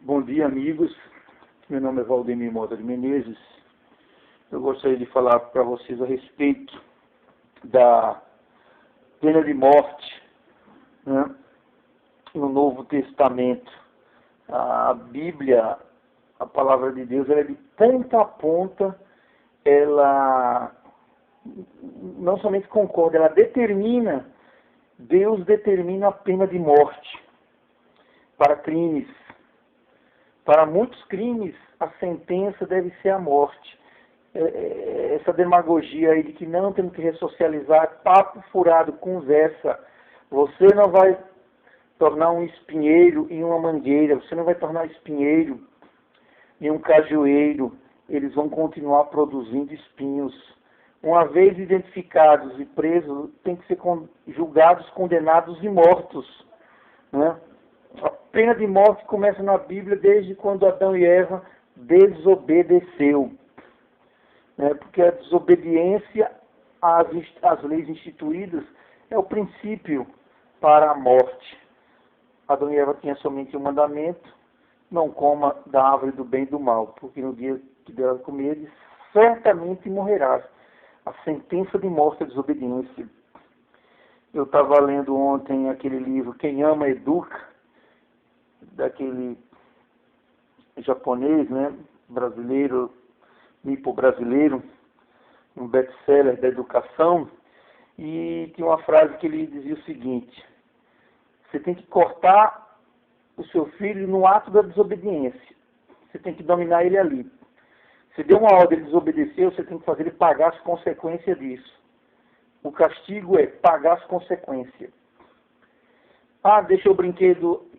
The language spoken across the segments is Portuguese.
Bom dia, amigos. Meu nome é Valdemir Mota de Menezes. Eu gostaria de falar para vocês a respeito da pena de morte, né, no Novo Testamento. A Bíblia, a palavra de Deus, ela é de ponta a ponta, ela não somente concorda, ela determina, Deus determina a pena de morte para crimes. Para muitos crimes, a sentença deve ser a morte. Essa demagogia aí de que não temos que ressocializar, papo furado, conversa. Você não vai tornar um espinheiro em uma mangueira, você não vai tornar espinheiro em um cajueiro. Eles vão continuar produzindo espinhos. Uma vez identificados e presos, tem que ser julgados, condenados e mortos, né? A pena de morte começa na Bíblia desde quando Adão e Eva desobedeceu, né? Porque a desobediência às leis instituídas é o princípio para a morte. Adão e Eva tinham somente um mandamento: não coma da árvore do bem e do mal, porque no dia que dela comeres, certamente morrerás. A sentença de morte é a desobediência. Eu estava lendo ontem aquele livro Quem Ama Educa, daquele japonês, né, brasileiro, nipo-brasileiro, um best-seller da educação, e tinha uma frase que ele dizia o seguinte: você tem que cortar o seu filho no ato da desobediência, você tem que dominar ele ali. Se deu uma ordem, ele desobedeceu, você tem que fazer ele pagar as consequências disso. O castigo é pagar as consequências. Ah, deixou o brinquedo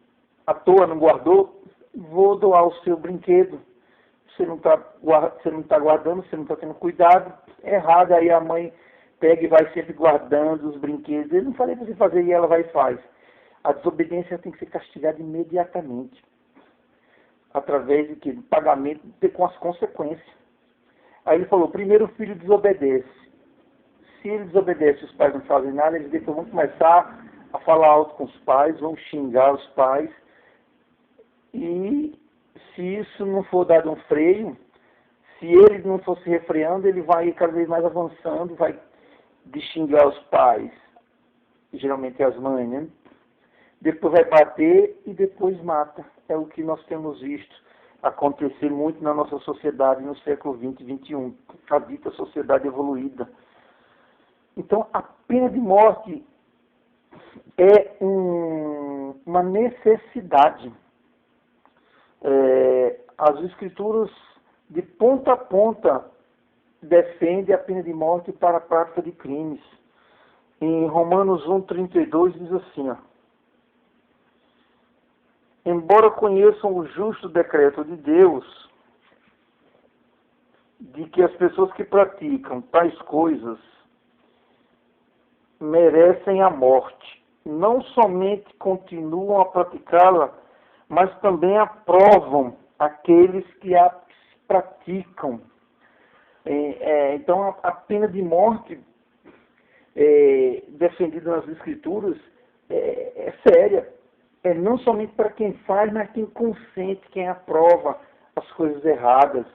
à toa, não guardou? Vou doar o seu brinquedo. Você não está guardando, você não está tendo cuidado. É errado, aí a mãe pega e vai sempre guardando os brinquedos. Eu não falei para você fazer e ela vai e faz. A desobediência tem que ser castigada imediatamente. Através de que? Pagamento com as consequências. Aí ele falou: primeiro o filho desobedece. Se ele desobedece e os pais não fazem nada, eles depois vão começar a falar alto com os pais, vão xingar os pais. E se isso não for dado um freio, se ele não for se refreando, ele vai cada vez mais avançando, vai de xingar os pais, geralmente as mães, né? Depois vai bater e depois mata. É o que nós temos visto acontecer muito na nossa sociedade no século XX e XXI, a dita sociedade evoluída. Então, a pena de morte é uma necessidade. As escrituras, de ponta a ponta, defendem a pena de morte para a prática de crimes. Em Romanos 1,32 diz assim, ó: embora conheçam o justo decreto de Deus, de que as pessoas que praticam tais coisas merecem a morte, não somente continuam a praticá-la, mas também aprovam aqueles que a praticam. Então, a pena de morte defendida nas Escrituras é séria. É não somente para quem faz, mas quem consente, quem aprova as coisas erradas.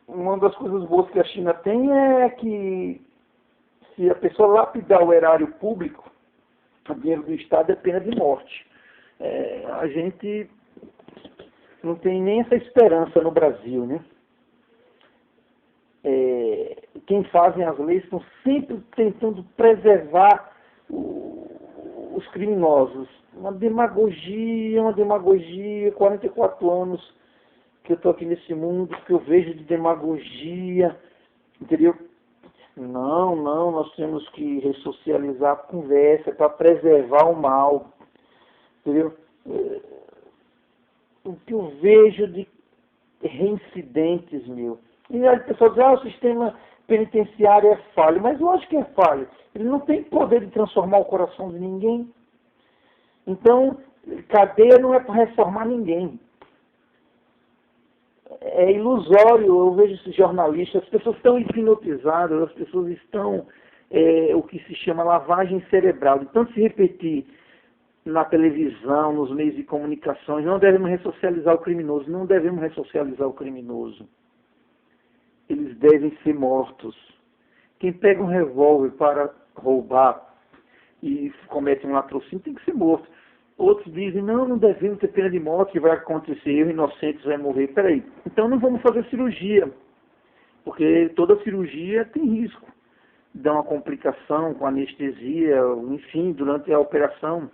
Uma das coisas boas que a China tem é que, se a pessoa lapidar o erário público, o dinheiro do Estado, é pena de morte. A gente não tem nem essa esperança no Brasil, né? Quem fazem as leis estão sempre tentando preservar os criminosos. Uma demagogia, 44 anos que eu estou aqui nesse mundo, que eu vejo de demagogia, entendeu? Não, nós temos que ressocializar a conversa para preservar o mal, entendeu? O que eu vejo de reincidentes, e as pessoas dizem: o sistema penitenciário é falho. Mas lógico que é falho. Ele não tem poder de transformar o coração de ninguém. Então, cadeia não é para reformar ninguém. É ilusório. Eu vejo esses jornalistas, as pessoas estão hipnotizadas, as pessoas estão, o que se chama lavagem cerebral, de tanto se repetir na televisão, nos meios de comunicações. Não devemos ressocializar o criminoso. Não devemos ressocializar o criminoso. Eles devem ser mortos. Quem pega um revólver para roubar e comete um latrocínio tem que ser morto. Outros dizem, não devemos ter pena de morte, que vai acontecer, os inocentes vão morrer. Peraí, então não vamos fazer cirurgia, porque toda cirurgia tem risco. Dá uma complicação com anestesia, enfim, durante a operação.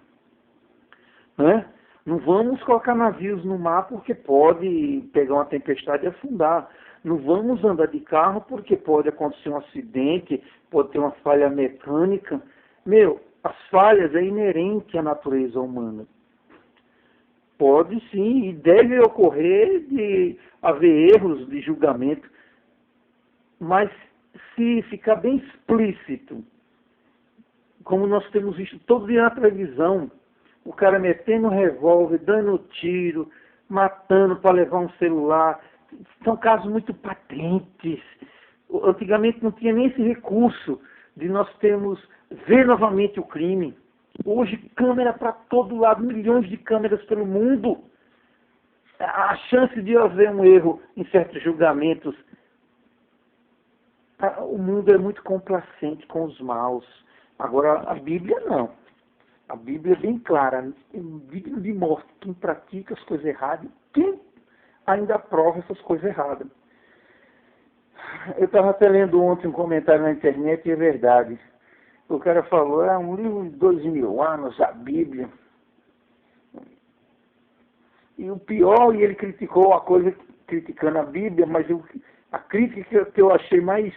Né? Não vamos colocar navios no mar porque pode pegar uma tempestade e afundar. Não vamos andar de carro porque pode acontecer um acidente, pode ter uma falha mecânica. As falhas é inerente à natureza humana. Pode sim, e deve ocorrer de haver erros de julgamento, mas se ficar bem explícito, como nós temos visto todo dia na televisão, o cara metendo um revólver, dando tiro, matando para levar um celular, são casos muito patentes. Antigamente não tinha nem esse recurso de nós termos ver novamente o crime. Hoje, câmera para todo lado, milhões de câmeras pelo mundo. A chance de haver um erro em certos julgamentos. O mundo é muito complacente com os maus. Agora, a Bíblia não. A Bíblia é bem clara. É digno de morte quem pratica as coisas erradas, quem ainda aprova essas coisas erradas. Eu estava até lendo ontem um comentário na internet e é verdade. O cara falou, é um livro de 2000 anos, a Bíblia. E o pior, e ele criticou a coisa, criticando a Bíblia, mas a crítica que eu achei mais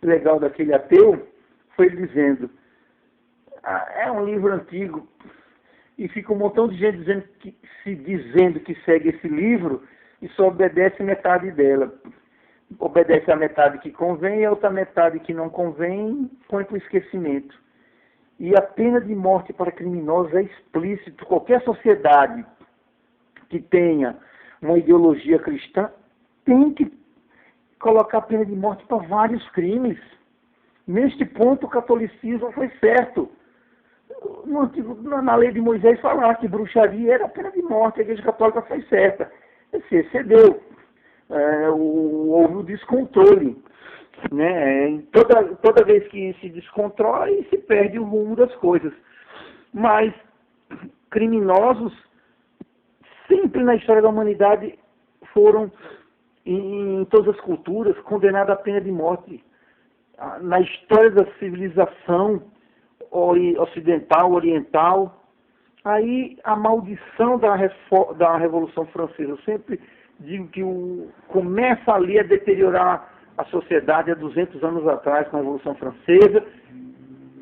legal daquele ateu foi ele dizendo, é um livro antigo, e fica um montão de gente dizendo que segue esse livro e só obedece metade dela. Obedece a metade que convém e a outra metade que não convém põe para o esquecimento. E a pena de morte para criminosos é explícito. Qualquer sociedade que tenha uma ideologia cristã tem que colocar a pena de morte para vários crimes. Neste ponto o catolicismo foi certo. Na lei de Moisés falava que bruxaria era a pena de morte, a Igreja Católica foi certa. Se excedeu. Houve o descontrole. Né? Toda vez que se descontrola, se perde o rumo das coisas. Mas criminosos, sempre na história da humanidade, foram, em todas as culturas, condenados à pena de morte. Na história da civilização ocidental, oriental, aí a maldição da Revolução Francesa. Eu sempre digo que começa ali a deteriorar a sociedade há 200 anos atrás com a Revolução Francesa.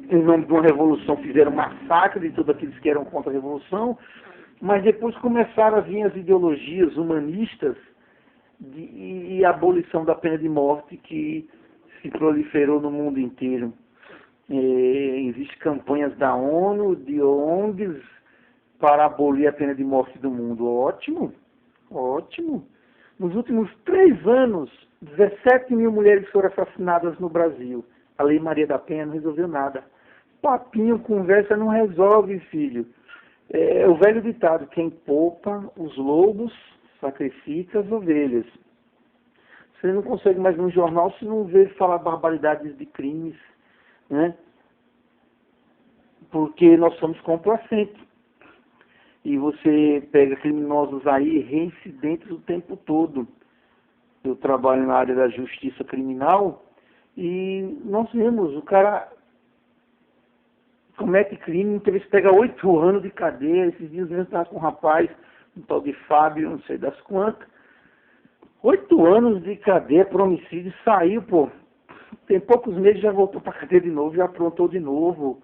Em nome de uma revolução fizeram massacre de todos aqueles que eram contra a revolução, mas depois começaram a vir as ideologias humanistas e a abolição da pena de morte que se proliferou no mundo inteiro. Existem campanhas da ONU, de ONGs, para abolir a pena de morte do mundo. Ótimo, ótimo. Nos últimos 3 anos, 17 mil mulheres foram assassinadas no Brasil. A Lei Maria da Penha não resolveu nada. Papinho, conversa não resolve, filho. É o velho ditado, quem poupa os lobos, sacrifica as ovelhas. Você não consegue mais no jornal se não vê falar barbaridades de crimes, né? Porque nós somos complacentes. E você pega criminosos aí, reincidentes o tempo todo. Eu trabalho na área da justiça criminal e nós vemos, o cara comete crime, muitas vezes pega 8 anos de cadeia. Esses dias eu estava com um rapaz, um tal de Fábio, não sei das quantas, 8 anos de cadeia por homicídio, saiu, pô. Tem poucos meses já voltou para a cadeia de novo, já aprontou de novo.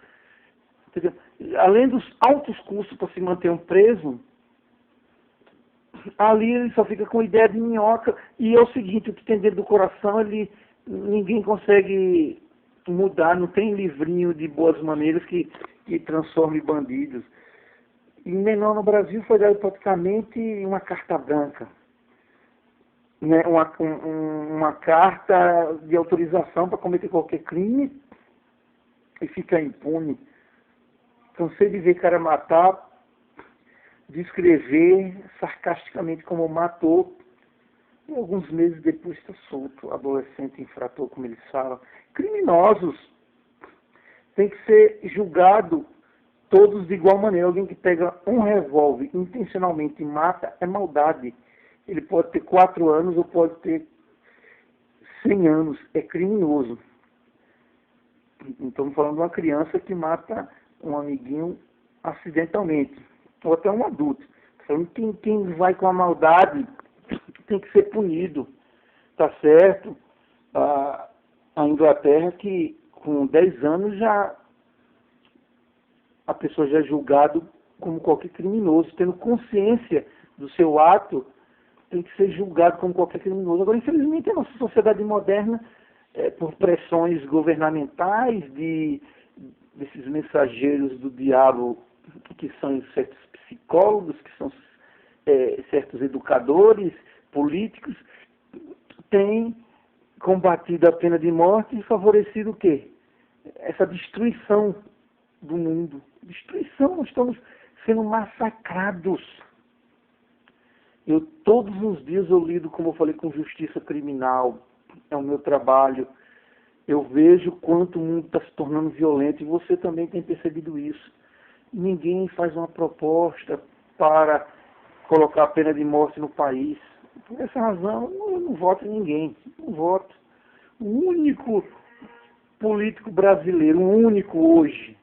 Entendeu? Além dos altos custos para se manter um preso, ali ele só fica com ideia de minhoca. E é o seguinte, o que tem dentro do coração, ninguém consegue mudar, não tem livrinho de boas maneiras que transforme bandidos. E menor no Brasil foi dado praticamente uma carta branca. Né? Uma carta de autorização para cometer qualquer crime e fica impune. Cansei de ver cara matar descrever sarcasticamente como matou, e alguns meses depois está solto, adolescente infrator, como eles falam. Criminosos têm que ser julgados todos de igual maneira. Alguém que pega um revólver intencionalmente e mata é maldade. Ele pode ter 4 anos ou pode ter 100 anos, é criminoso. Não estamos falando de uma criança que mata um amiguinho acidentalmente, ou até um adulto. Falando que quem vai com a maldade tem que ser punido. Tá certo? A Inglaterra, que com 10 anos a pessoa já é julgada como qualquer criminoso, tendo consciência do seu ato, tem que ser julgado como qualquer criminoso. Agora, infelizmente, a nossa sociedade moderna, por pressões governamentais, desses mensageiros do diabo, que são certos psicólogos, que são certos educadores, políticos, tem combatido a pena de morte e favorecido o quê? Essa destruição do mundo. Destruição, nós estamos sendo massacrados. Todos os dias eu lido, como eu falei, com justiça criminal. É o meu trabalho. Eu vejo quanto o mundo está se tornando violento e você também tem percebido isso. Ninguém faz uma proposta para colocar a pena de morte no país. Por essa razão, eu não voto em ninguém. Não voto. O único político brasileiro, o único hoje,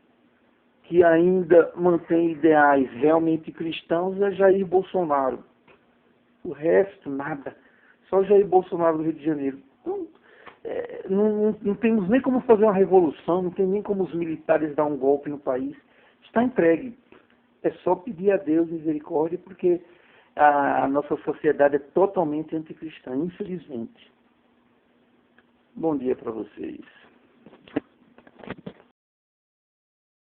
que ainda mantém ideais realmente cristãos é Jair Bolsonaro. O resto, nada. Só Jair Bolsonaro do Rio de Janeiro. Então, não temos nem como fazer uma revolução, não tem nem como os militares dar um golpe no país. Está entregue. É só pedir a Deus misericórdia, porque a nossa sociedade é totalmente anticristã, infelizmente. Bom dia para vocês.